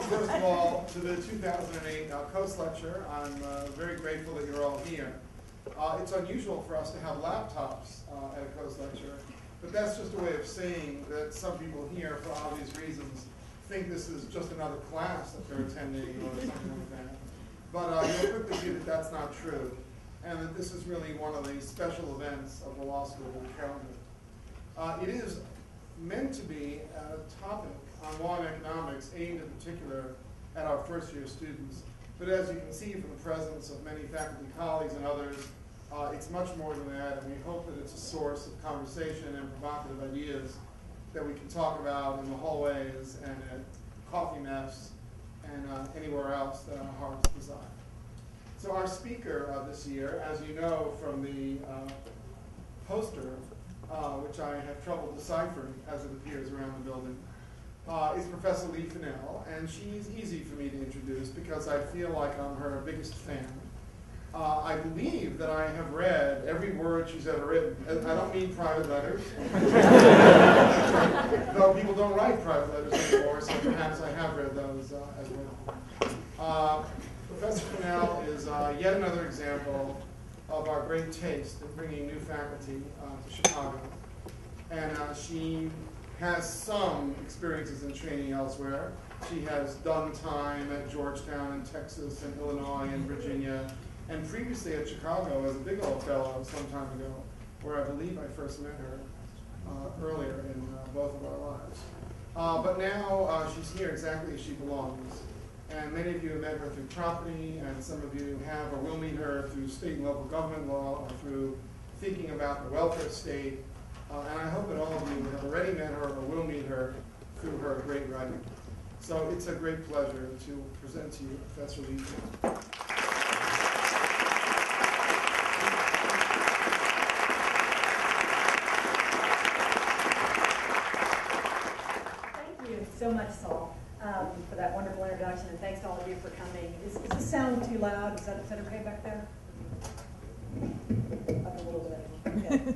welcome, first of all, to the 2008 Coase Lecture. I'm very grateful that you're all here. It's unusual for us to have laptops at a Coase Lecture, but that's just a way of saying that some people here, for obvious reasons, think this is just another class that they're attending or something like that. But you'll quickly see that that's not true, and that this is really one of the special events of the law school calendar. It is meant to be a topic on law and economics aimed in particular at our first-year students. But as you can see from the presence of many faculty colleagues and others, it's much more than that, and we hope that it's a source of conversation and provocative ideas that we can talk about in the hallways and at coffee maps and anywhere else that our hearts desire. So our speaker this year, as you know from the poster, which I have trouble deciphering as it appears around the building, is Professor Lee Fennell, and she's easy for me to introduce because I feel like I'm her biggest fan. I believe that I have read every word she's ever written. I don't mean private letters, though people don't write private letters anymore, so perhaps I have read those as well. Professor Fennell is yet another example of our great taste in bringing new faculty to Chicago. And she has some experiences in training elsewhere. She has done time at Georgetown in Texas and Illinois and Virginia, and previously at Chicago as a Bigelow Fellow some time ago, where I believe I first met her earlier in both of our lives. But now she's here exactly as she belongs. And many of you have met her through property, and some of you have or will meet her through state and local government law or through thinking about the welfare state. And I hope that all of you have already met her or will meet her through her great writing. So it's a great pleasure to present to you Professor Lee Fennell. Thank you so much, Saul, for that wonderful introduction, and thanks to all of you for coming. Is the sound too loud? Is that okay back there? Up a little bit. Okay.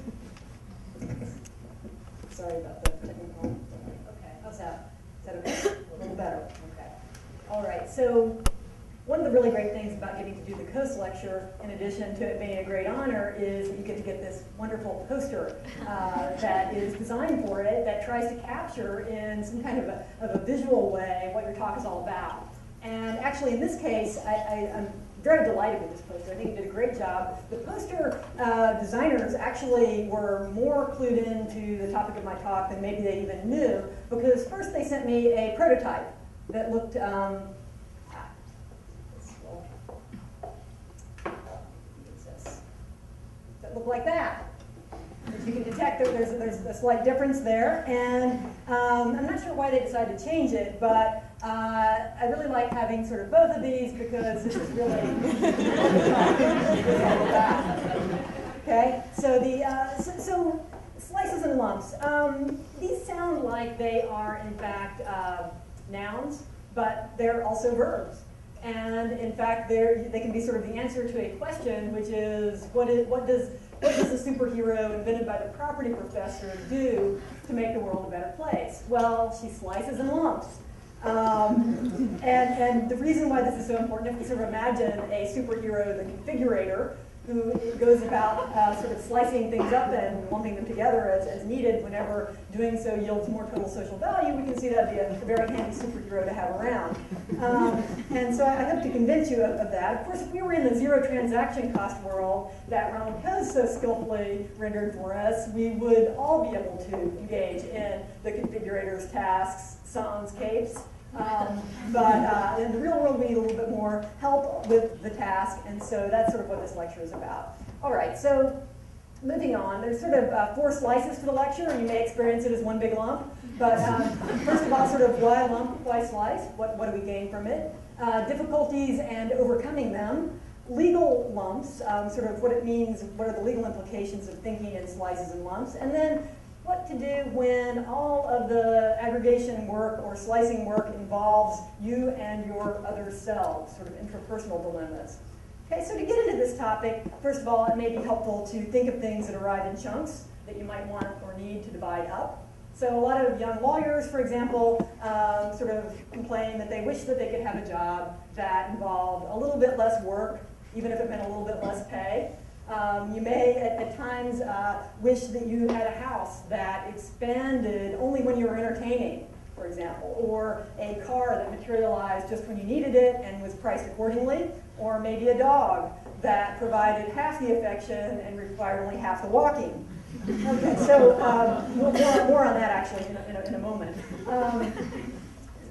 Sorry about the technical. Okay, how's that? Is that okay? A little better. Okay. All right. So one of the really great things about getting to do the Coase Lecture, in addition to it being a great honor, is that you get to get this wonderful poster that is designed for it that tries to capture in some kind of a visual way what your talk is all about. And actually, in this case, I'm very delighted with this poster. I think you did a great job. The poster designers actually were more clued into the topic of my talk than maybe they even knew, because first they sent me a prototype that looked, that looked like that. As you can detect, there's a slight difference there, and I'm not sure why they decided to change it, but I really like having sort of both of these because this is really all about. Okay, so so slices and lumps. These sound like they are in fact nouns, but they're also verbs. And in fact, they can be sort of the answer to a question, which is what does a superhero invented by the property professor do to make the world a better place? Well, she slices and lumps. And the reason why this is so important, if you sort of imagine a superhero, the configurator, who goes about sort of slicing things up and lumping them together as needed whenever doing so yields more total social value, we can see that would be a very handy superhero to have around. And so I hope to convince you of that. Of course, if we were in the zero transaction cost world that Ronald Coase so skillfully rendered for us, we would all be able to engage in the configurator's tasks, sans, capes. But in the real world, we need a little bit more help with the task, and so that's sort of what this lecture is about. All right, so moving on, there's sort of 4 slices to the lecture, and you may experience it as one big lump. But first of all, sort of why lump, why slice? What do we gain from it? Difficulties and overcoming them. Legal lumps, sort of what it means, what are the legal implications of thinking in slices and lumps, and then what to do when all of the aggregation work or slicing work involves you and your other selves, sort of interpersonal dilemmas. Okay, so to get into this topic, first of all, it may be helpful to think of things that arrive in chunks that you might want or need to divide up. So a lot of young lawyers, for example, sort of complain that they wish that they could have a job that involved a little bit less work, even if it meant a little bit less pay. You may, at times, wish that you had a house that expanded only when you were entertaining, for example, or a car that materialized just when you needed it and was priced accordingly, or maybe a dog that provided half the affection and required only half the walking. Okay, so more on that actually in a moment.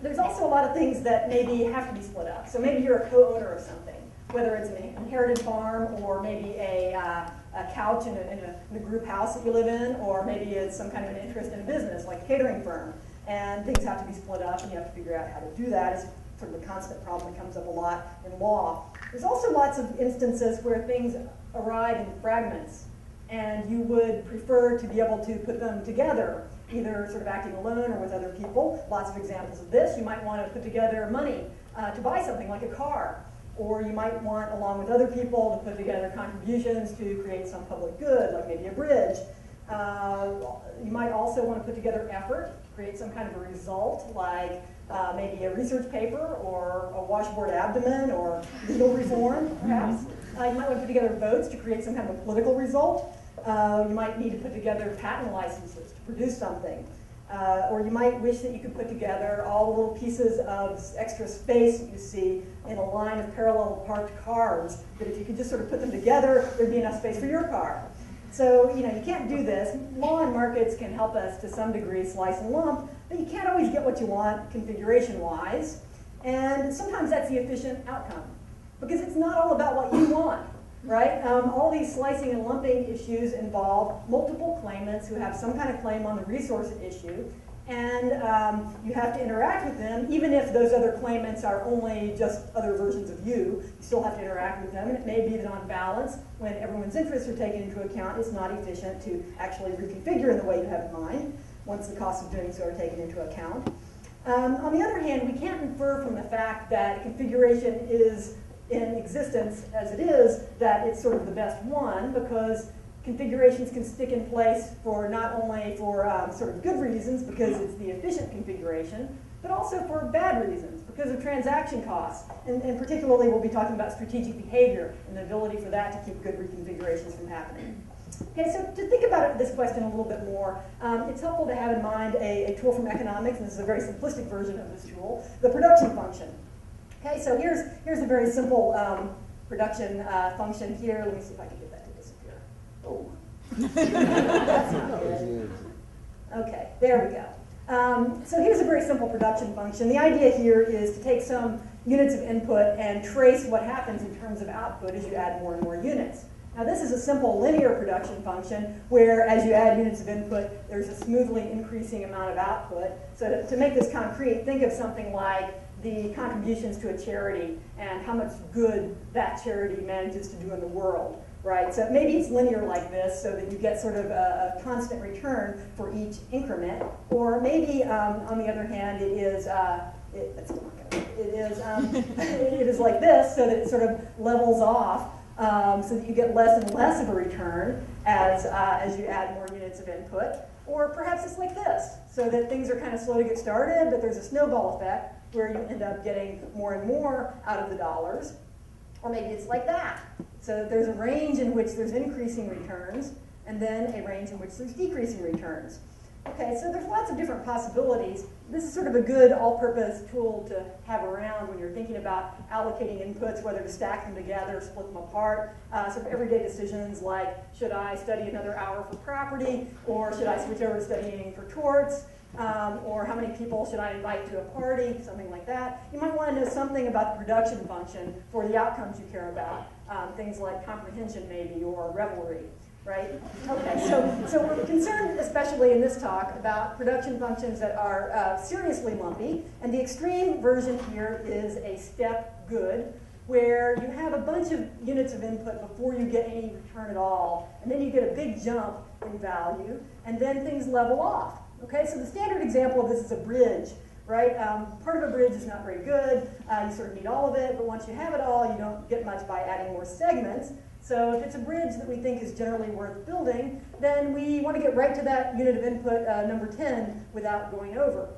There's also a lot of things that maybe have to be split up. So maybe you're a co-owner of something, whether it's an inherited farm or maybe a couch in a group house that you live in, or maybe it's some kind of an interest in a business like a catering firm. And things have to be split up and you have to figure out how to do that. It's sort of a constant problem that comes up a lot in law. There's also lots of instances where things arrive in fragments and you would prefer to be able to put them together, either sort of acting alone or with other people. Lots of examples of this. You might want to put together money to buy something like a car, or you might want, along with other people, to put together contributions to create some public good, like maybe a bridge. You might also want to put together effort, create some kind of a result, like maybe a research paper, or a washboard abdomen, or legal reform, perhaps. You might want to put together votes to create some kind of a political result. You might need to put together patent licenses to produce something. Or you might wish that you could put together all the little pieces of extra space that you see in a line of parallel parked cars, that if you could just sort of put them together, there'd be enough space for your car. So, you can't do this. Law and markets can help us to some degree slice and lump, but you can't always get what you want configuration-wise. And sometimes that's the efficient outcome, because it's not all about what you want, right? All these slicing and lumping issues involve multiple claimants who have some kind of claim on the resource at issue, and you have to interact with them, even if those other claimants are only just other versions of you. You still have to interact with them, and it may be that on balance, when everyone's interests are taken into account, it's not efficient to actually reconfigure in the way you have in mind, once the costs of doing so are taken into account. On the other hand, we can't infer from the fact that configuration is in existence as it is that it's sort of the best one, because configurations can stick in place for not only for sort of good reasons, because it's the efficient configuration, but also for bad reasons, because of transaction costs. And particularly, we'll be talking about strategic behavior and the ability for that to keep good reconfigurations from happening. Okay, so to think about this question a little bit more, it's helpful to have in mind a tool from economics, and this is a very simplistic version of this tool, the production function. Okay, so here's a very simple production function here. Let me see if I can get that to disappear. Oh, that's not good. Okay, there we go. So here's a very simple production function. The idea here is to take some units of input and trace what happens in terms of output as you add more and more units. Now this is a simple linear production function where as you add units of input, there's a smoothly increasing amount of output. So to make this concrete, think of something like the contributions to a charity and how much good that charity manages to do in the world, right? So maybe it's linear like this so that you get sort of a constant return for each increment, or maybe on the other hand it is it is like this so that it sort of levels off so that you get less and less of a return as you add more units of input. Or perhaps it's like this, so that things are kind of slow to get started, but there's a snowball effect where you end up getting more and more out of the dollars. Or maybe it's like that, so that there's a range in which there's increasing returns, and then a range in which there's decreasing returns. Okay, so there's lots of different possibilities. This is sort of a good all-purpose tool to have around when you're thinking about allocating inputs, whether to stack them together, split them apart. Sort of everyday decisions like, should I study another hour for property, or should I switch over to studying for torts, or how many people should I invite to a party, something like that. You might want to know something about the production function for the outcomes you care about, things like comprehension maybe, or revelry. Right? Okay, so we're concerned, especially in this talk, about production functions that are seriously lumpy, and the extreme version here is a step good, where you have a bunch of units of input before you get any return at all, and then you get a big jump in value, and then things level off. Okay, so the standard example of this is a bridge, right? Part of a bridge is not very good. You sort of need all of it, but once you have it all, you don't get much by adding more segments. So if it's a bridge that we think is generally worth building, then we want to get right to that unit of input number 10 without going over.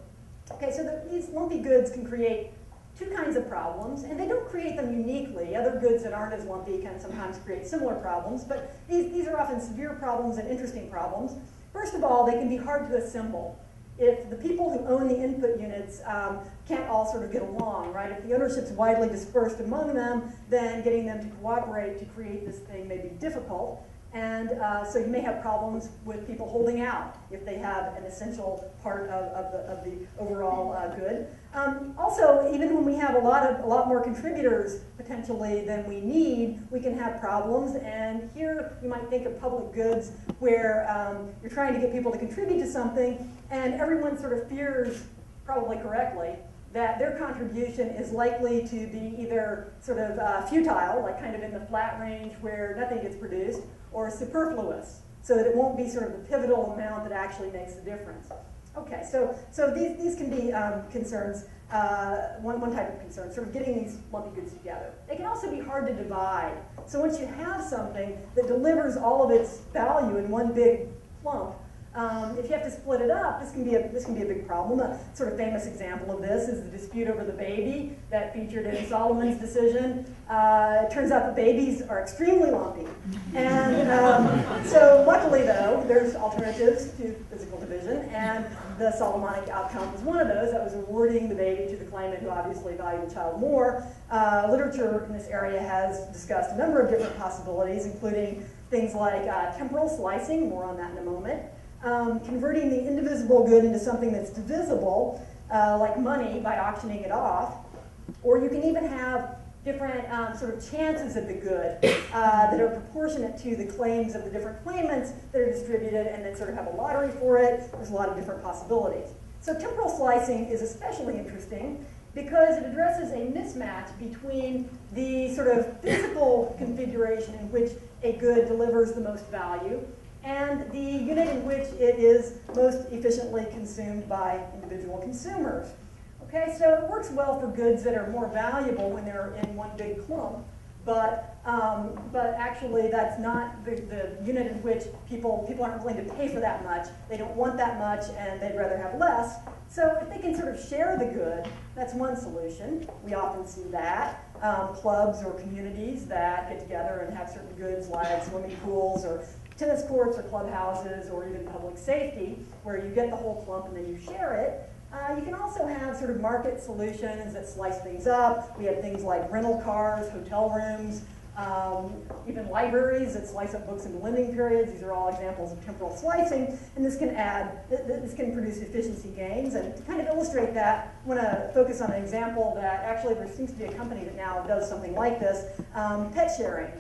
Okay, so these lumpy goods can create two kinds of problems, and they don't create them uniquely. Other goods that aren't as lumpy can sometimes create similar problems, but these are often severe problems and interesting problems. First of all, they can be hard to assemble. If the people who own the input units can't all sort of get along, right? If the ownership's widely dispersed among them, then getting them to cooperate to create this thing may be difficult. And so you may have problems with people holding out if they have an essential part of the overall good. Also, even when we have a lot more contributors potentially than we need, we can have problems. And here you might think of public goods where you're trying to get people to contribute to something, and everyone sort of fears, probably correctly, that their contribution is likely to be either sort of futile, like kind of in the flat range where nothing gets produced, or superfluous, so that it won't be sort of the pivotal amount that actually makes the difference. Okay, so these can be concerns, one type of concern, sort of getting these lumpy goods together. They can also be hard to divide. So once you have something that delivers all of its value in one big clump, if you have to split it up, this can be a big problem. A sort of famous example of this is the dispute over the baby that featured in Solomon's decision. It turns out that babies are extremely lumpy. And so luckily, though, there's alternatives to physical division, and the Solomonic outcome was one of those. That was awarding the baby to the claimant who obviously valued the child more. Literature in this area has discussed a number of different possibilities, including things like temporal slicing, more on that in a moment. Converting the indivisible good into something that's divisible, like money, by auctioning it off. Or you can even have different sort of chances of the good that are proportionate to the claims of the different claimants that are distributed, and then sort of have a lottery for it. There's a lot of different possibilities. So temporal slicing is especially interesting because it addresses a mismatch between the sort of physical configuration in which a good delivers the most value and the unit in which it is most efficiently consumed by individual consumers. Okay, so it works well for goods that are more valuable when they're in one big clump, but actually that's not the unit in which people aren't willing to pay for that much. They don't want that much, and they'd rather have less. So if they can sort of share the good, that's one solution. We often see that. Clubs or communities that get together and have certain goods like swimming pools or tennis courts or clubhouses or even public safety, where you get the whole clump and then you share it. You can also have sort of market solutions that slice things up. We have things like rental cars, hotel rooms, even libraries that slice up books into lending periods. These are all examples of temporal slicing, and this can produce efficiency gains. And to kind of illustrate that, I want to focus on an example that actually there seems to be a company that now does something like this, pet sharing.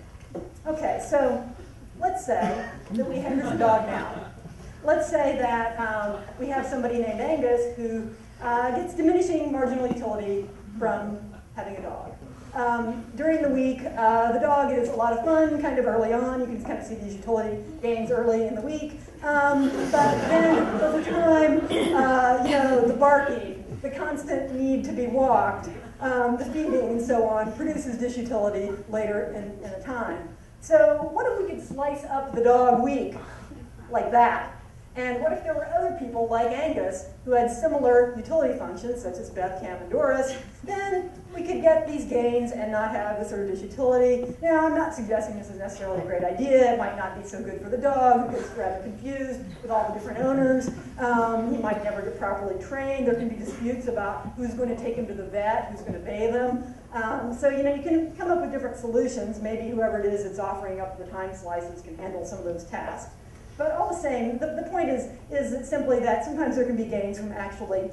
Okay, so let's say that we have, here's a dog now. Let's say that we have somebody named Angus who gets diminishing marginal utility from having a dog. During the week, the dog is a lot of fun, kind of early on. You can kind of see these utility gains early in the week. But then over time, the barking, the constant need to be walked, the feeding and so on produces disutility later in a time. So what if we could slice up the dog week like that? And what if there were other people like Angus who had similar utility functions, such as Beth, Cam, and Doris? Then we could get these gains and not have this sort of disutility. Now, I'm not suggesting this is necessarily a great idea. It might not be so good for the dog, who gets rather confused with all the different owners. He might never get properly trained. There can be disputes about who's going to take him to the vet, who's going to bathe him. So, you can come up with different solutions. Maybe whoever it is that's offering up the time slices can handle some of those tasks. But all the same, the point is simply that sometimes there can be gains from actually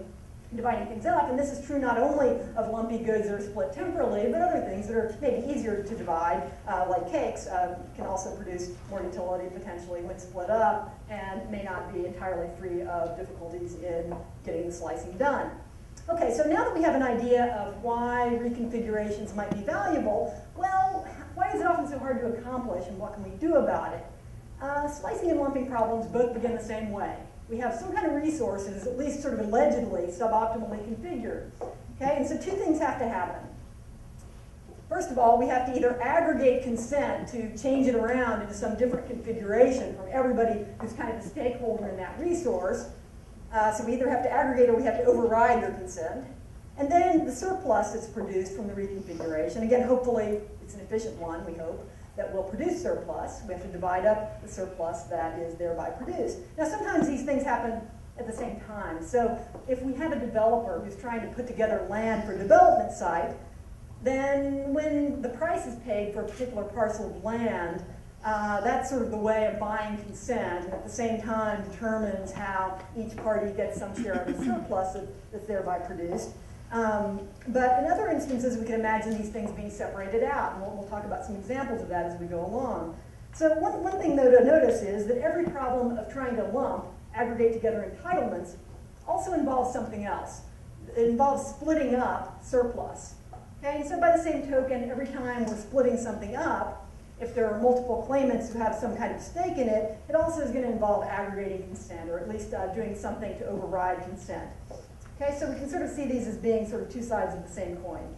dividing things up, and this is true not only of lumpy goods that are split temporally, but other things that are maybe easier to divide, like cakes, can also produce more utility potentially when split up, and may not be entirely free of difficulties in getting the slicing done. Okay, so now that we have an idea of why reconfigurations might be valuable, well, why is it often so hard to accomplish, and what can we do about it? Slicing and lumping problems both begin the same way, we have some kind of resources, at least sort of allegedly, suboptimally configured. Okay, and so two things have to happen. First of all, we have to either aggregate consent to change it around into some different configuration from everybody who's kind of a stakeholder in that resource. So we either have to aggregate or we have to override their consent. And then the surplus that's produced from the reconfiguration, again, hopefully it's an efficient one, we hope, that will produce surplus. We have to divide up the surplus that is thereby produced. Now, sometimes these things happen at the same time. So if we have a developer who's trying to put together land for a development site, then when the price is paid for a particular parcel of land, that's sort of the way of buying consent, and at the same time determines how each party gets some share of the surplus that's thereby produced. But in other instances, we can imagine these things being separated out, and we'll talk about some examples of that as we go along. So one thing, though, to notice is that every problem of trying to lump, aggregate together entitlements, also involves something else. It involves splitting up surplus. Okay, and so by the same token, every time we're splitting something up, if there are multiple claimants who have some kind of stake in it, it also is going to involve aggregating consent, or at least doing something to override consent. Okay, so we can sort of see these as being sort of two sides of the same coin.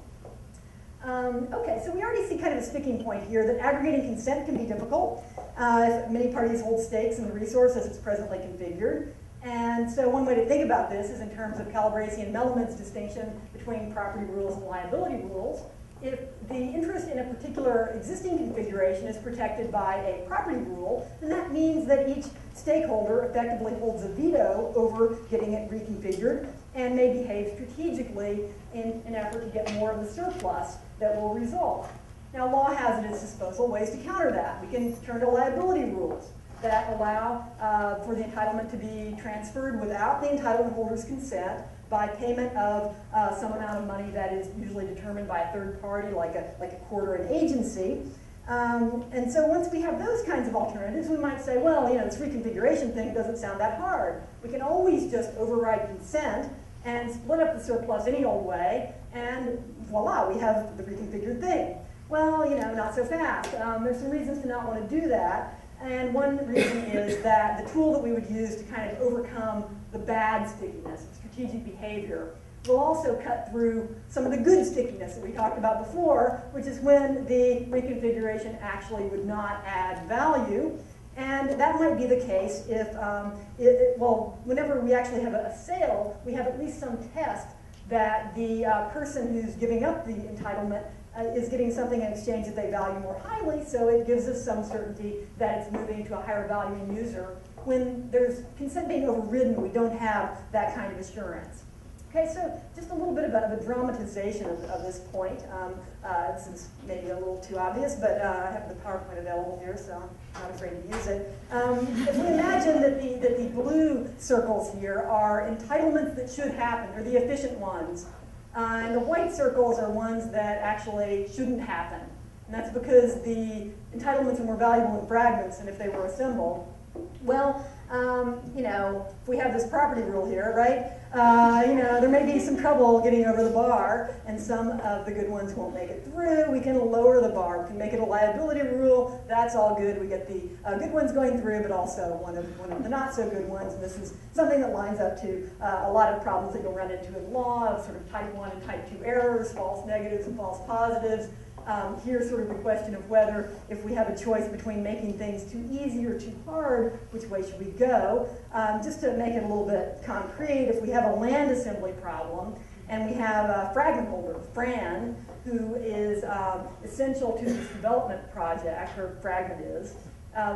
Okay, so we already see kind of a sticking point here that aggregating consent can be difficult. Many parties hold stakes in the resource as it's presently configured. And so one way to think about this is in terms of Calabresi-Melamad's distinction between property rules and liability rules. If the interest in a particular existing configuration is protected by a property rule, then that means that each stakeholder effectively holds a veto over getting it reconfigured and may behave strategically in an effort to get more of the surplus that will result. Now, law has at its disposal ways to counter that. We can turn to liability rules that allow for the entitlement to be transferred without the entitlement holder's consent by payment of some amount of money that is usually determined by a third party, like a court or an agency. And so once we have those kinds of alternatives, we might say, well, you know, this reconfiguration thing doesn't sound that hard. We can always just override consent and split up the surplus any old way, and voila, we have the reconfigured thing. Well, you know, not so fast. There's some reasons to not want to do that. And one reason is that the tool that we would use to kind of overcome the bad stickiness, strategic behavior, will also cut through some of the good stickiness that we talked about before, which is when the reconfiguration actually would not add value. And that might be the case if, well, whenever we actually have a sale, we have at least some test that the person who's giving up the entitlement is getting something in exchange that they value more highly, so it gives us some certainty that it's moving to a higher valuing user. When there's consent being overridden, we don't have that kind of assurance. Okay, so just a little bit of a dramatization of this point. This is maybe a little too obvious, but I have the PowerPoint available here, so I'm not afraid to use it. If we imagine that the blue circles here are entitlements that should happen, or the efficient ones, and the white circles are ones that actually shouldn't happen. And that's because the entitlements are more valuable in fragments than if they were assembled. Well, you know, if we have this property rule here, right, you know, there may be some trouble getting over the bar, and some of the good ones won't make it through. We can lower the bar. We can make it a liability rule. That's all good. We get the good ones going through, but also one of the not so good ones. And this is something that lines up to a lot of problems that you'll run into in law, of sort of type 1 and type 2 errors, false negatives and false positives. Here's sort of the question of whether, if we have a choice between making things too easy or too hard, which way should we go? Just to make it a little bit concrete, if we have a land assembly problem and we have a fragment holder, Fran, who is essential to this development project, her fragment is,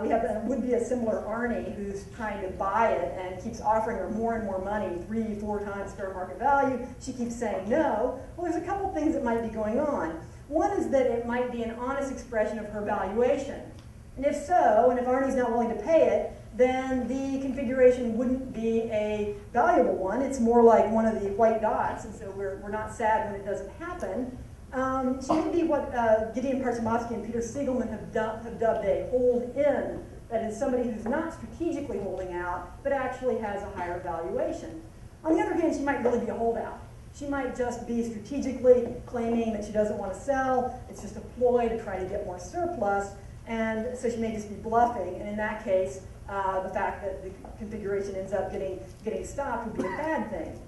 we have would be a similar Arnie who's trying to buy it and keeps offering her more and more money, 3-4 times fair market value. She keeps saying no. Well, there's a couple things that might be going on. One is that it might be an honest expression of her valuation. And if so, and if Arnie's not willing to pay it, then the configuration wouldn't be a valuable one. It's more like one of the white dots, and so we're not sad when it doesn't happen. She may be what Gideon Parchamovsky and Peter Siegelman have dubbed a hold-in. That is, somebody who's not strategically holding out, but actually has a higher valuation. On the other hand, she might really be a holdout. She might just be strategically claiming that she doesn't want to sell. It's just a ploy to try to get more surplus. And so she may just be bluffing. And in that case, the fact that the configuration ends up getting stopped would be a bad thing.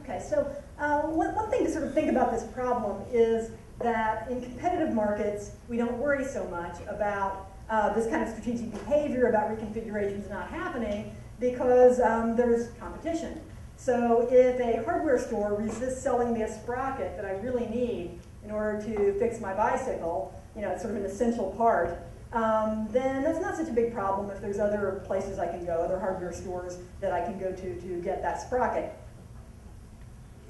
Okay, so one thing to sort of think about this problem is that in competitive markets, we don't worry so much about this kind of strategic behavior about reconfigurations not happening because there's competition. So if a hardware store resists selling me a sprocket that I really need in order to fix my bicycle, it's sort of an essential part, then that's not such a big problem if there's other places I can go, other hardware stores that I can go to get that sprocket.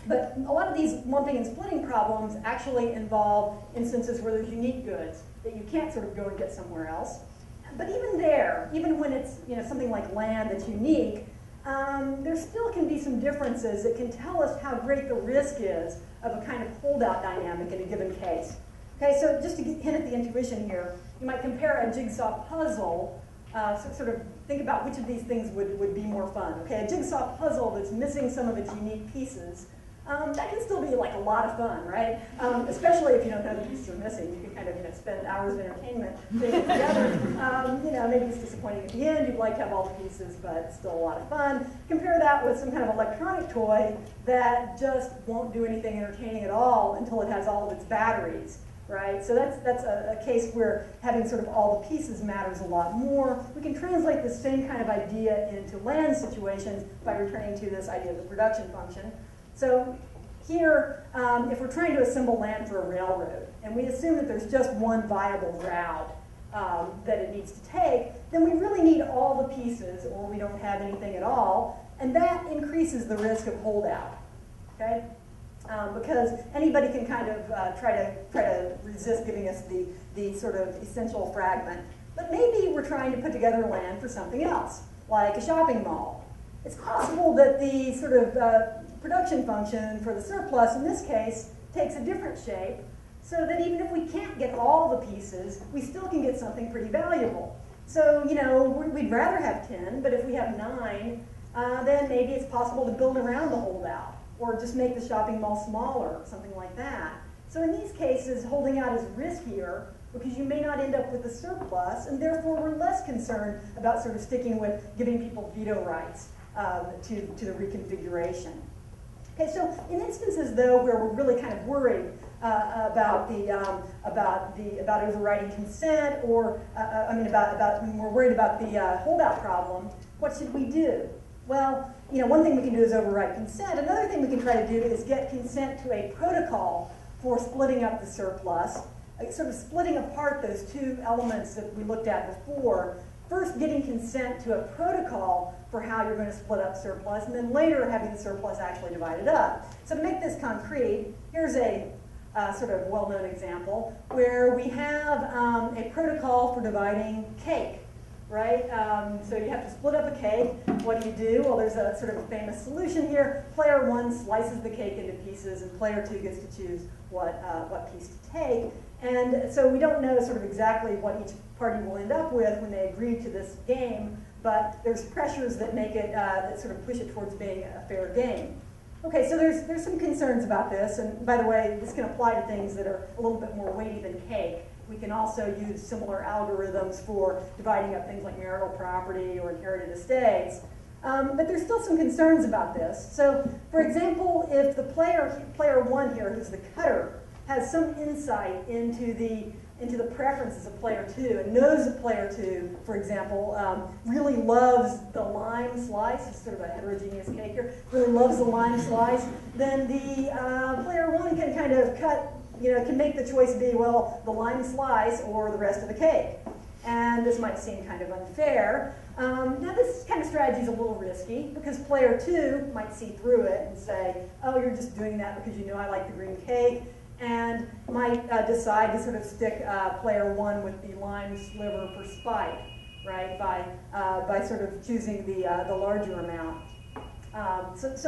But a lot of these lumping and splitting problems actually involve instances where there's unique goods that you can't sort of go and get somewhere else. But even there, even when it's something like land that's unique, there still can be some differences that can tell us how great the risk is of a kind of holdout dynamic in a given case. Okay, so just to hint at the intuition here, you might compare a jigsaw puzzle, sort of think about which of these things would be more fun. Okay, a jigsaw puzzle that's missing some of its unique pieces, that can still be like a lot of fun, right? Especially if you don't know the pieces are missing. You can kind of spend hours of entertainment putting it together. Maybe it's disappointing at the end. You'd like to have all the pieces, but it's still a lot of fun. Compare that with some kind of electronic toy that just won't do anything entertaining at all until it has all of its batteries, right? So that's a case where having sort of all the pieces matters a lot more. We can translate the same kind of idea into land situations by returning to this idea of the production function. So here, if we're trying to assemble land for a railroad, and we assume that there's just one viable route that it needs to take, then we really need all the pieces, or we don't have anything at all, and that increases the risk of holdout, okay? Because anybody can kind of try to resist giving us the sort of essential fragment. But maybe we're trying to put together land for something else, like a shopping mall. It's possible that the sort of production function for the surplus in this case takes a different shape, so that even if we can't get all the pieces, we still can get something pretty valuable. So, we'd rather have 10, but if we have 9, then maybe it's possible to build around the holdout, or just make the shopping mall smaller, or something like that. So in these cases, holding out is riskier because you may not end up with the surplus, and therefore we're less concerned about sort of sticking with giving people veto rights to the reconfiguration. Okay, so in instances though where we're really kind of worried about overriding consent, or when we're worried about the holdout problem, what should we do? Well, one thing we can do is override consent. Another thing we can try to do is get consent to a protocol for splitting up the surplus, sort of splitting apart those two elements that we looked at before. First, getting consent to a protocol for how you're going to split up surplus, and then later having the surplus actually divided up. So to make this concrete, here's a sort of well-known example where we have a protocol for dividing cake, right? So you have to split up a cake. What do? Well, there's a sort of famous solution here. Player 1 slices the cake into pieces, and player 2 gets to choose what piece to take. And so we don't know sort of exactly what each party will end up with when they agree to this game, but there's pressures that make it, that sort of push it towards being a fair game. Okay, so there's some concerns about this, and by the way, this can apply to things that are a little bit more weighty than cake. We can also use similar algorithms for dividing up things like marital property or inherited estates. But there's still some concerns about this. So, for example, if the player 1 here, who's the cutter, has some insight into the preferences of player 2 and knows that player 2, for example, really loves the lime slice, it's sort of a heterogeneous cake here, really loves the lime slice, then the player 1 can kind of can make the choice be, well, the lime slice or the rest of the cake. And this might seem kind of unfair. Now this kind of strategy is a little risky because player 2 might see through it and say, oh, you're just doing that because you know I like the green cake, and might decide to sort of stick player 1 with the lime sliver for spite, right, by sort of choosing the larger amount. So it's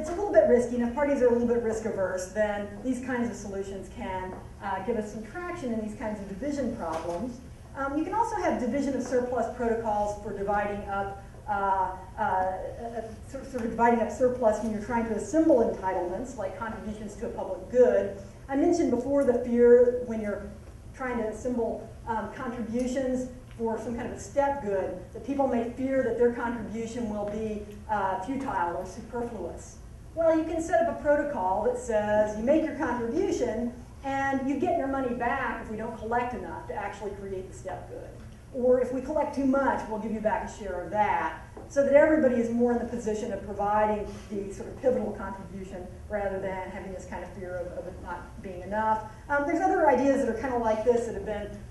a little bit risky, and if parties are a little bit risk averse, then these kinds of solutions can give us some traction in these kinds of division problems. You can also have division of surplus protocols for dividing up sort of dividing up surplus when you're trying to assemble entitlements, like contributions to a public good. I mentioned before the fear when you're trying to assemble contributions for some kind of a step good, that people may fear that their contribution will be futile or superfluous. Well, you can set up a protocol that says you make your contribution and you get your money back if we don't collect enough to actually create the step good. Or if we collect too much, we'll give you back a share of that, so that everybody is more in the position of providing the sort of pivotal contribution rather than having this kind of fear of it not being enough. There's other ideas that are kind of like this that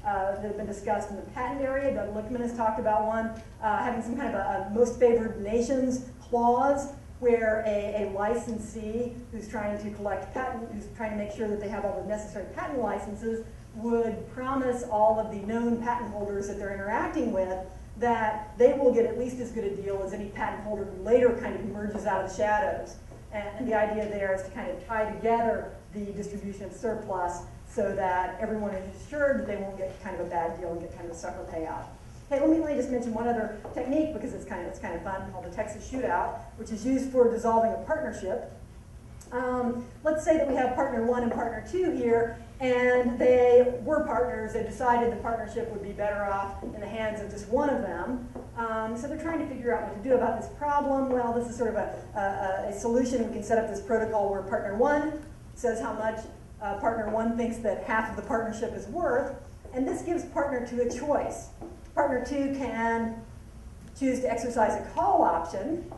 have been discussed in the patent area. Doug Lichtman has talked about one, having some kind of a most favored nations clause, where a licensee who's trying to collect patent, who's trying to make sure that they have all the necessary patent licenses, would promise all of the known patent holders that they're interacting with that they will get at least as good a deal as any patent holder who later kind of emerges out of the shadows. And the idea there is to kind of tie together the distribution of surplus so that everyone is assured that they won't get kind of a bad deal and get kind of a sucker payout. Hey, let me just mention one other technique because it's kind of fun, called the Texas Shootout, which is used for dissolving a partnership. Let's say that we have partner 1 and partner 2 here, and they were partners. They decided the partnership would be better off in the hands of just one of them. So they're trying to figure out what to do about this problem. Well, this is sort of a solution. We can set up this protocol where partner 1 says how much partner 1 thinks that half of the partnership is worth, and this gives partner 2 a choice. Partner 2 can choose to exercise a call option,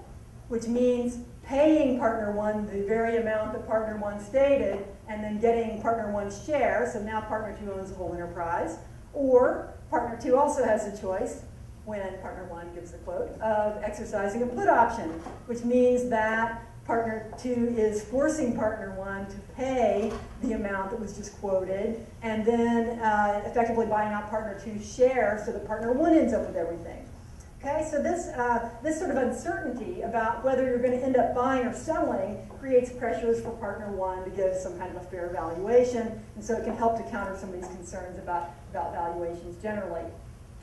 which means paying partner 1 the very amount that partner 1 stated, and then getting partner 1's share, so now partner 2 owns the whole enterprise. Or partner 2 also has the choice, when partner 1 gives the quote, of exercising a put option, which means that partner 2 is forcing partner 1 to pay the amount that was just quoted, and then effectively buying out partner 2's share so that partner 1 ends up with everything. Okay, so this sort of uncertainty about whether you're going to end up buying or selling creates pressures for partner 1 to give some kind of a fair valuation, and so it can help to counter some of these concerns about valuations generally.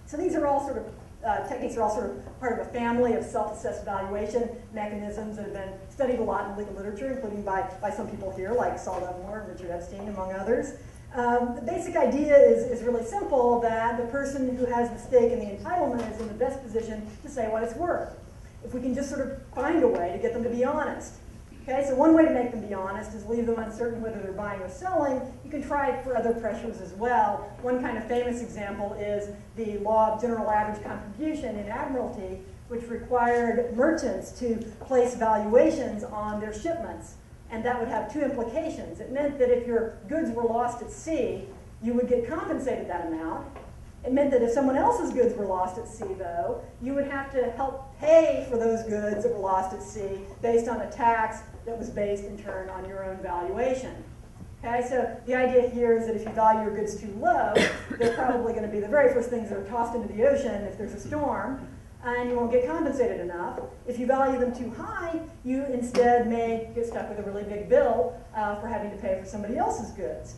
So these are all sort of techniques are all sort of part of a family of self-assessed valuation mechanisms that have been studied a lot in legal literature, including by some people here, like Saul Levmore and Richard Epstein, among others. The basic idea is really simple, that the person who has the stake in the entitlement is in the best position to say what it's worth. If we can just sort of find a way to get them to be honest. Okay, so one way to make them be honest is leave them uncertain whether they're buying or selling. You can try it for other pressures as well. One kind of famous example is the law of general average contribution in Admiralty, which required merchants to place valuations on their shipments. And that would have two implications. It meant that if your goods were lost at sea, you would get compensated that amount. It meant that if someone else's goods were lost at sea, though, you would have to help pay for those goods that were lost at sea based on a tax that was based, in turn, on your own valuation. Okay, so the idea here is that if you value your goods too low, they're probably going to be the very first things that are tossed into the ocean if there's a storm, and you won't get compensated enough. If you value them too high, you instead may get stuck with a really big bill for having to pay for somebody else's goods.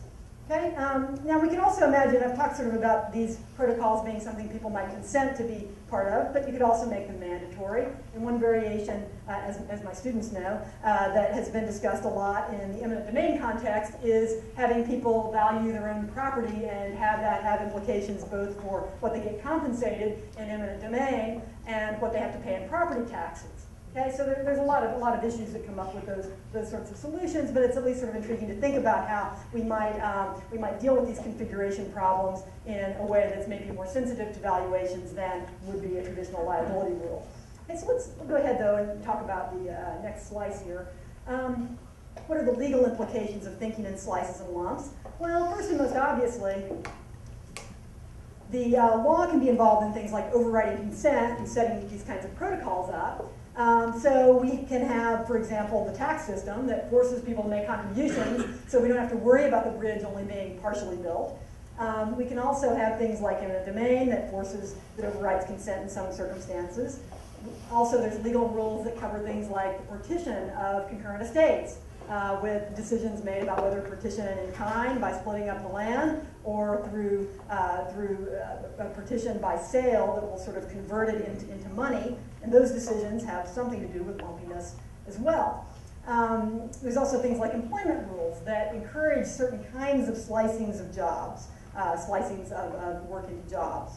Okay, now we can also imagine, I've talked sort of about these protocols being something people might consent to be part of, but you could also make them mandatory. And one variation, as my students know, that has been discussed a lot in the eminent domain context is having people value their own property and have that have implications both for what they get compensated in eminent domain and what they have to pay in property taxes. Okay, so there's a lot of issues that come up with those sorts of solutions, but it's at least sort of intriguing to think about how we might deal with these configuration problems in a way that's maybe more sensitive to valuations than would be a traditional liability rule. Okay, so let's go ahead though and talk about the next slice here. What are the legal implications of thinking in slices and lumps? Well, first and most obviously, the law can be involved in things like overriding consent and setting these kinds of protocols up. So we can have, for example, the tax system that forces people to make contributions so we don't have to worry about the bridge only being partially built. We can also have things like eminent domain that overrides consent in some circumstances. Also, there's legal rules that cover things like the partition of concurrent estates, with decisions made about whether partition in kind by splitting up the land or through a partition by sale that will sort of convert it into money. And those decisions have something to do with lumpiness as well. There's also things like employment rules that encourage certain kinds of slicings of jobs, slicings of work into jobs.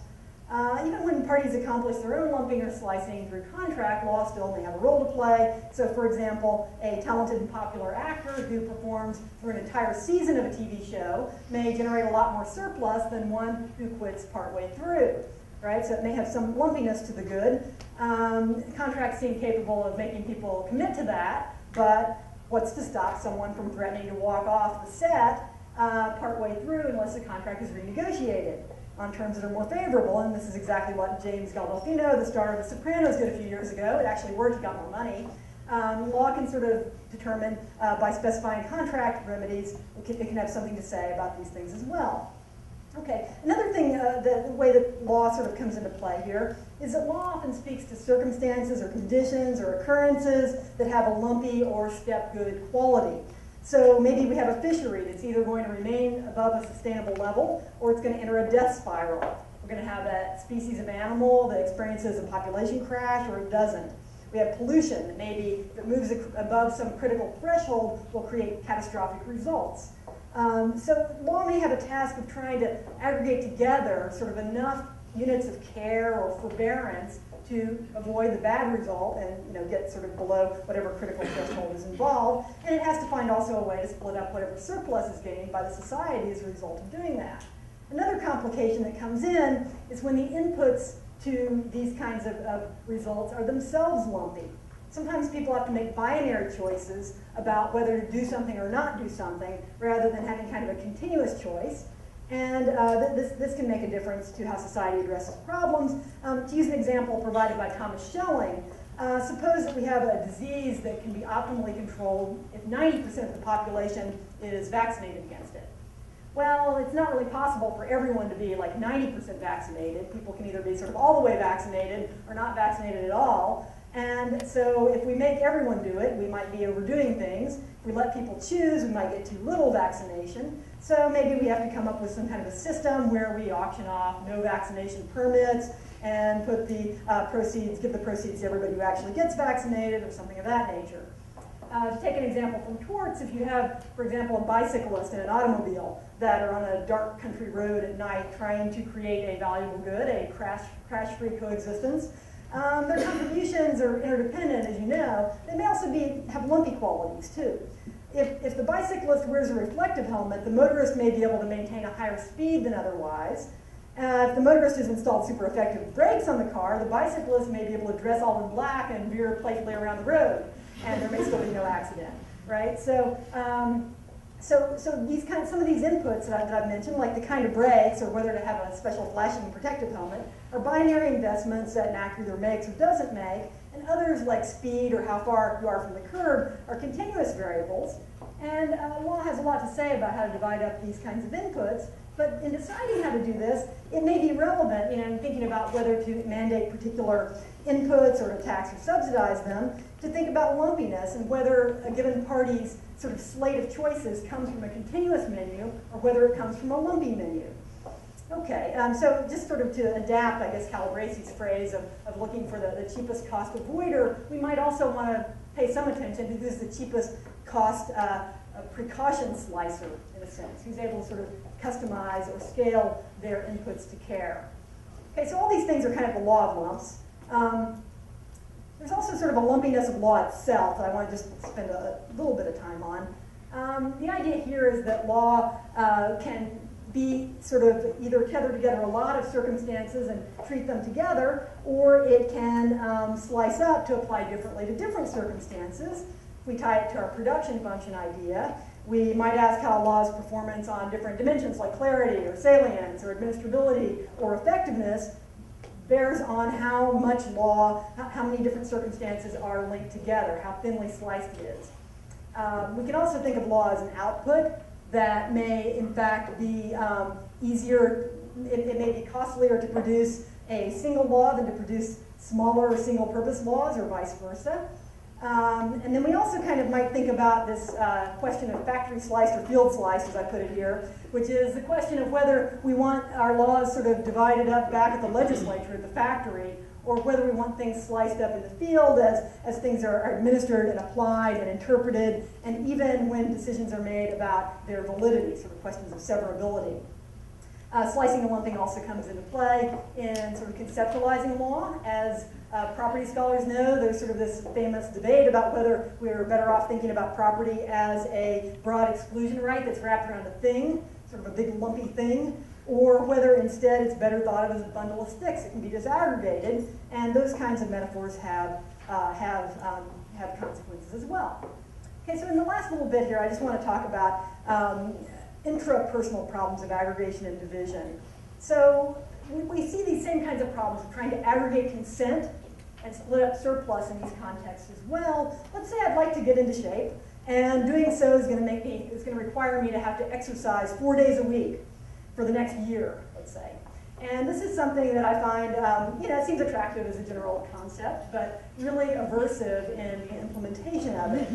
Even when parties accomplish their own lumping or slicing through contract, law still may have a role to play. So for example, a talented and popular actor who performs through an entire season of a TV show may generate a lot more surplus than one who quits partway through, right? So it may have some lumpiness to the good. Contracts seem capable of making people commit to that, but what's to stop someone from threatening to walk off the set partway through unless the contract is renegotiated on terms that are more favorable? And this is exactly what James Gandolfino, the star of The Sopranos, did a few years ago. It actually worked, he got more money. Law can sort of determine by specifying contract remedies, it can have something to say about these things as well. Okay, another thing, the way that law sort of comes into play here is that law often speaks to circumstances or conditions or occurrences that have a lumpy or step-good quality. So maybe we have a fishery that's either going to remain above a sustainable level or it's going to enter a death spiral. We're going to have a species of animal that experiences a population crash or it doesn't. We have pollution that maybe if it moves above some critical threshold will create catastrophic results. So law may have a task of trying to aggregate together sort of enough units of care or forbearance to avoid the bad result and get sort of below whatever critical threshold is involved. And it has to find also a way to split up whatever surplus is gained by the society as a result of doing that. Another complication that comes in is when the inputs to these kinds of results are themselves lumpy. Sometimes people have to make binary choices about whether to do something or not do something rather than having kind of a continuous choice. And this can make a difference to how society addresses problems. To use an example provided by Thomas Schelling, suppose that we have a disease that can be optimally controlled if 90% of the population is vaccinated against it. Well, it's not really possible for everyone to be like 90% vaccinated. People can either be sort of all the way vaccinated or not vaccinated at all. And so if we make everyone do it, we might be overdoing things. If we let people choose, we might get too little vaccination. So maybe we have to come up with some kind of a system where we auction off no vaccination permits and put the proceeds, give the proceeds to everybody who actually gets vaccinated or something of that nature. To take an example from torts, if you have, for example, a bicyclist and an automobile that are on a dark country road at night trying to create a valuable good, a crash-free coexistence, their contributions are interdependent, as you know. They may also have lumpy qualities, too. If the bicyclist wears a reflective helmet, the motorist may be able to maintain a higher speed than otherwise. If the motorist has installed super effective brakes on the car, the bicyclist may be able to dress all in black and veer playfully around the road, and there may still be no accident, right? So some of these inputs that I've mentioned, like the kind of brakes or whether to have a special flashing protective helmet, are binary investments that an actor either makes or doesn't make, and others like speed or how far you are from the curb are continuous variables. And law has a lot to say about how to divide up these kinds of inputs, but in deciding how to do this, it may be relevant, in thinking about whether to mandate particular inputs or to tax or subsidize them, to think about lumpiness and whether a given party's sort of slate of choices comes from a continuous menu or whether it comes from a lumpy menu. Okay, so just sort of to adapt, I guess, Calabresi's phrase of looking for the cheapest cost avoider, we might also want to pay some attention to who's the cheapest cost precaution slicer, in a sense, who's able to sort of customize or scale their inputs to care. Okay, so all these things are kind of the law of lumps. There's also sort of a lumpiness of law itself that I want to just spend a little bit of time on. The idea here is that law can be sort of either tether together a lot of circumstances and treat them together, or it can slice up to apply differently to different circumstances. If we tie it to our production function idea, we might ask how a law's performance on different dimensions like clarity or salience or administrability or effectiveness bears on how much law, how many different circumstances are linked together, how thinly sliced it is. We can also think of law as an output that may, in fact, be easier, it may be costlier to produce a single law than to produce smaller single-purpose laws, or vice versa. And then we also kind of might think about this question of factory sliced or field sliced, as I put it here, which is the question of whether we want our laws sort of divided up back at the legislature, at the factory, or whether we want things sliced up in the field as things are administered and applied and interpreted, and even when decisions are made about their validity, sort of questions of severability. Slicing and lumping also comes into play in sort of conceptualizing law. As property scholars know, there's sort of this famous debate about whether we're better off thinking about property as a broad exclusion right that's wrapped around a thing, sort of a big lumpy thing, or whether instead it's better thought of as a bundle of sticks. It can be disaggregated, and those kinds of metaphors have consequences as well. Okay, so in the last little bit here, I just want to talk about intrapersonal problems of aggregation and division. So we see these same kinds of problems of trying to aggregate consent and split up surplus in these contexts as well. Let's say I'd like to get into shape, and doing so is going to require me to have to exercise 4 days a week for the next year, let's say. And this is something that I find, it seems attractive as a general concept, but really aversive in the implementation of it.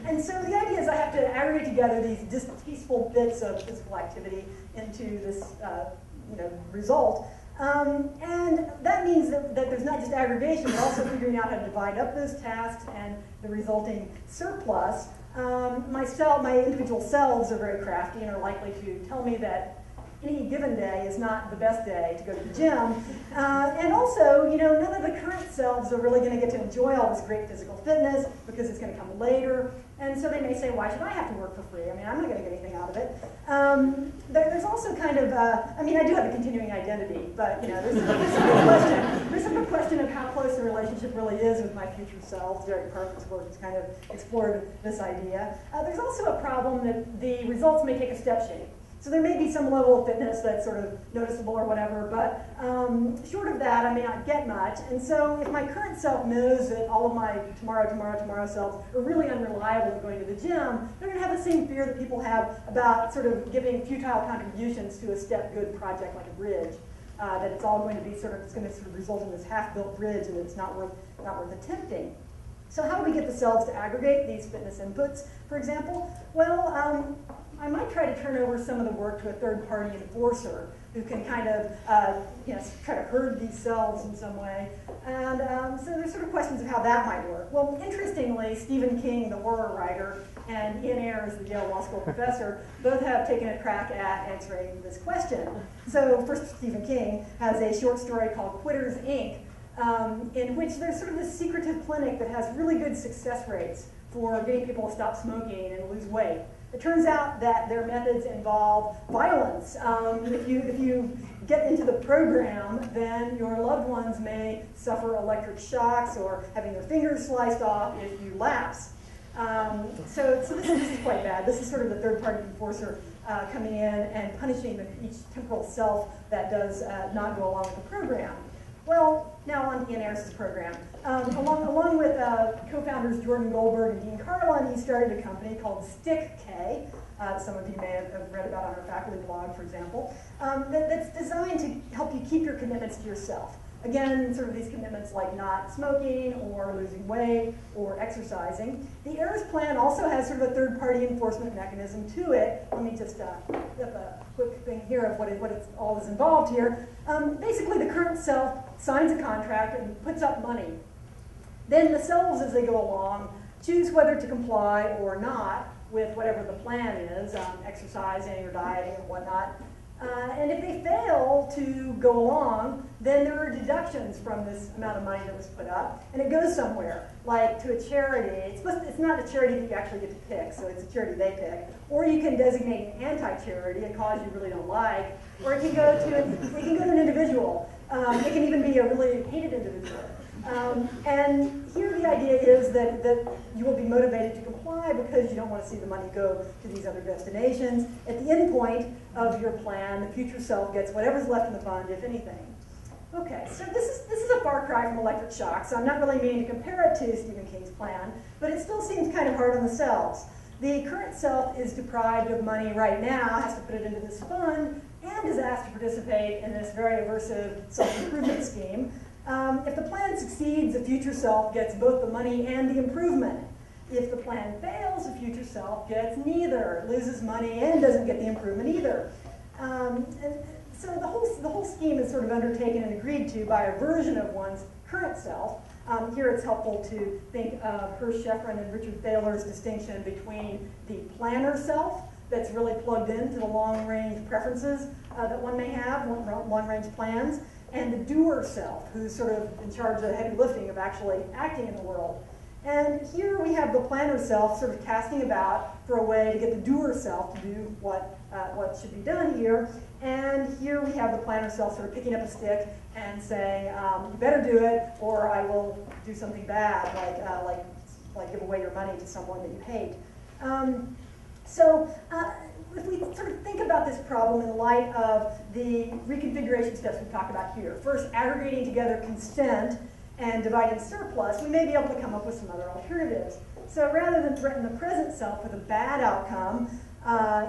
And so the idea is I have to aggregate together these distasteful bits of physical activity into this result. And that means that there's not just aggregation, but also figuring out how to divide up those tasks and the resulting surplus. My individual selves are very crafty and are likely to tell me that any given day is not the best day to go to the gym. And also, none of the current selves are really going to get to enjoy all this great physical fitness because it's going to come later. And so they may say, why should I have to work for free? I mean, I'm not going to get anything out of it. There's also kind of, I do have a continuing identity, but there's a big question of how close the relationship really is with my future selves. Derek Parker's work has kind of explored this idea. There's also a problem that the results may take a step change. So there may be some level of fitness that's sort of noticeable or whatever, but short of that, I may not get much. And so if my current self knows that all of my tomorrow selves are really unreliable in going to the gym, they're going to have the same fear that people have about sort of giving futile contributions to a step good project like a bridge. That it's all going to be it's going to sort of result in this half-built bridge, and it's not worth attempting. So how do we get the selves to aggregate these fitness inputs, for example? Well, I might try to turn over some of the work to a third-party enforcer who can kind of, try to herd these selves in some way. And so there's sort of questions of how that might work. Well, interestingly, Stephen King, the horror writer, and Ian Ayres, the Yale Law School professor, both have taken a crack at answering this question. So first, Stephen King has a short story called Quitters, Inc., in which there's sort of this secretive clinic that has really good success rates for getting people to stop smoking and lose weight. It turns out that their methods involve violence. If you get into the program, then your loved ones may suffer electric shocks or having their fingers sliced off if you lapse. So this is quite bad. This is sort of the third-party enforcer coming in and punishing each temporal self that does not go along with the program. Well, now on Ian Ayres' program. Along with co-founders Jordan Goldberg and Dean Carlin, he started a company called StickK, some of you may have read about on our faculty blog, for example, that's designed to help you keep your commitments to yourself. Again, sort of these commitments like not smoking or losing weight or exercising. The Ayres plan also has sort of a third-party enforcement mechanism to it. Let me just flip a quick thing here of what all is involved here. Basically, the current self signs a contract and puts up money. Then the selves, as they go along, choose whether to comply or not with whatever the plan is, exercising or dieting or whatnot. And if they fail to go along, then there are deductions from this amount of money that was put up, and it goes somewhere, like to a charity. It's not a charity that you actually get to pick, so it's a charity they pick. Or you can designate an anti-charity, a cause you really don't like, or it can go to an individual. It can even be a really hated individual. And here the idea is that you will be motivated to comply because you don't want to see the money go to these other destinations. At the end point of your plan, the future self gets whatever's left in the fund, if anything. Okay, so this is a far cry from electric shock, so I'm not really meaning to compare it to Stephen King's plan, but it still seems kind of hard on the selves. The current self is deprived of money right now, has to put it into this fund, and is asked to participate in this very aversive self-improvement scheme. If the plan succeeds, the future self gets both the money and the improvement. If the plan fails, the future self gets neither, loses money and doesn't get the improvement either. And so the whole scheme is sort of undertaken and agreed to by a version of one's current self. Here it's helpful to think of Hirsch, Sheffrin, and Richard Thaler's distinction between the planner self, that's really plugged into the long-range preferences that one may have, long-range plans, and the doer self, who's sort of in charge of the heavy lifting of actually acting in the world. And here we have the planner self sort of casting about for a way to get the doer self to do what should be done here. And here we have the planner self sort of picking up a stick and saying, you better do it, or I will do something bad, like give away your money to someone that you hate. If we sort of think about this problem in light of the reconfiguration steps we talked about here, first aggregating together consent and dividing surplus, we may be able to come up with some other alternatives. So rather than threaten the present self with a bad outcome,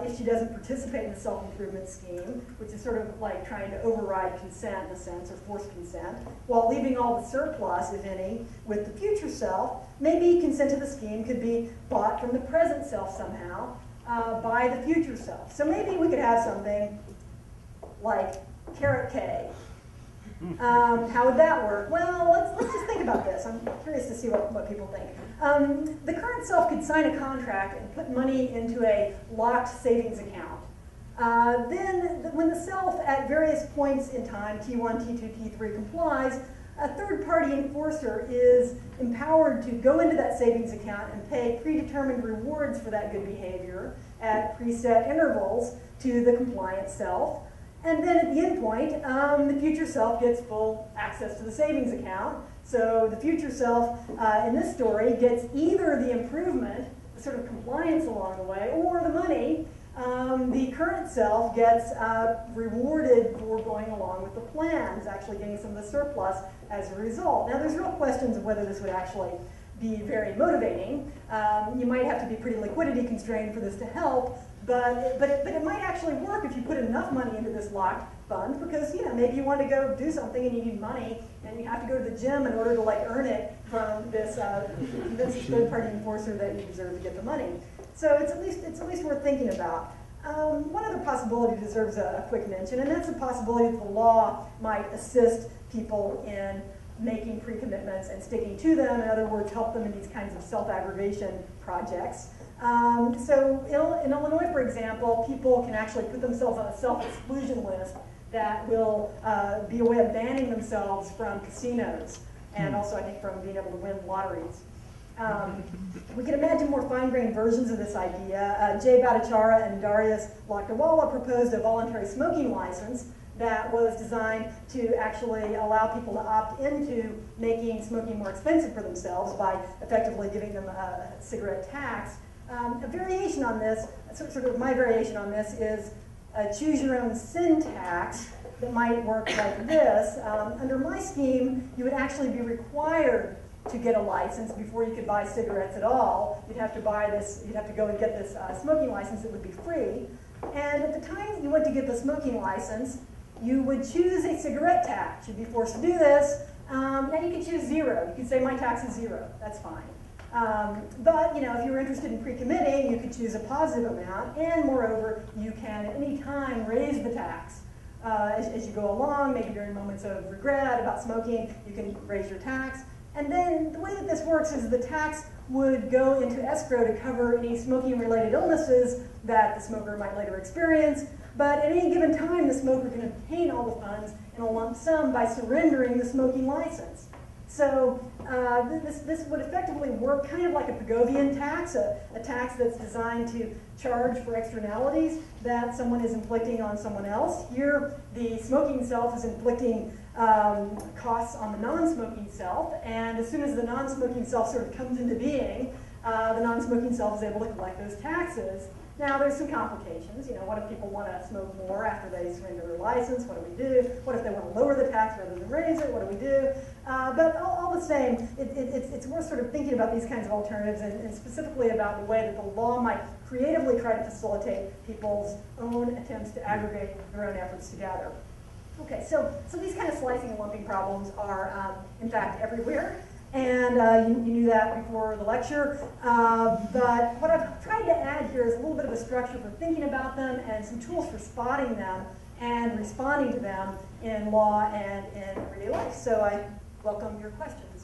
if she doesn't participate in the self-improvement scheme, which is sort of like trying to override consent in a sense, or force consent, while leaving all the surplus, if any, with the future self, maybe consent to the scheme could be bought from the present self somehow by the future self. So maybe we could have something like carrot K. How would that work? Well, let's just think about this. I'm curious to see what people think. The current self could sign a contract and put money into a locked savings account. Then, when the self at various points in time, T1, T2, T3, complies, a third-party enforcer is empowered to go into that savings account and pay predetermined rewards for that good behavior at preset intervals to the compliant self. And then at the end point, the future self gets full access to the savings account. So the future self in this story gets either the improvement, the sort of compliance along the way, or the money. The current self gets rewarded for going along with the plans, actually getting some of the surplus as a result. Now there's real questions of whether this would actually be very motivating. You might have to be pretty liquidity constrained for this to help. But it might actually work if you put enough money into this locked fund, because maybe you want to go do something and you need money and you have to go to the gym in order to earn it from this third-party enforcer that you deserve to get the money. So it's at least worth thinking about. One other possibility deserves a quick mention, and that's the possibility that the law might assist people in making pre-commitments and sticking to them. In other words, help them in these kinds of self-aggregation projects. So in Illinois, for example, people can actually put themselves on a self-exclusion list that will be a way of banning themselves from casinos, and also I think from being able to win lotteries. We can imagine more fine-grained versions of this idea. Jay Bhattacharya and Darius Lakdawala proposed a voluntary smoking license that was designed to actually allow people to opt into making smoking more expensive for themselves by effectively giving them a cigarette tax. A variation on this, sort of my variation on this, is a choose your own sin tax that might work like this. Under my scheme, you would actually be required to get a license before you could buy cigarettes at all. You'd have to go and get this smoking license that would be free. And at the time that you went to get the smoking license, you would choose a cigarette tax. You'd be forced to do this. And you could choose 0. You could say my tax is 0. That's fine. But if you were interested in pre-committing, you could choose a positive amount, and moreover, you can at any time raise the tax. As you go along, maybe during moments of regret about smoking, you can raise your tax. And then the way that this works is the tax would go into escrow to cover any smoking-related illnesses that the smoker might later experience. But at any given time, the smoker can obtain all the funds in a lump sum by surrendering the smoking license. So this would effectively work kind of like a Pigovian tax, a tax that's designed to charge for externalities that someone is inflicting on someone else. Here, the smoking self is inflicting costs on the non-smoking self, and as soon as the non-smoking self sort of comes into being, the non-smoking self is able to collect those taxes. Now, there's some complications. What if people want to smoke more after they surrender their license? What do we do? What if they want to lower the tax rather than raise it? What do we do? But all the same, it's worth sort of thinking about these kinds of alternatives, and specifically about the way that the law might creatively try to facilitate people's own attempts to aggregate their own efforts together. Okay, so these kind of slicing and lumping problems are, in fact, everywhere. And you knew that before the lecture. But what I've tried to add here is a little bit of a structure for thinking about them and some tools for spotting them and responding to them in law and in everyday life. So I welcome your questions.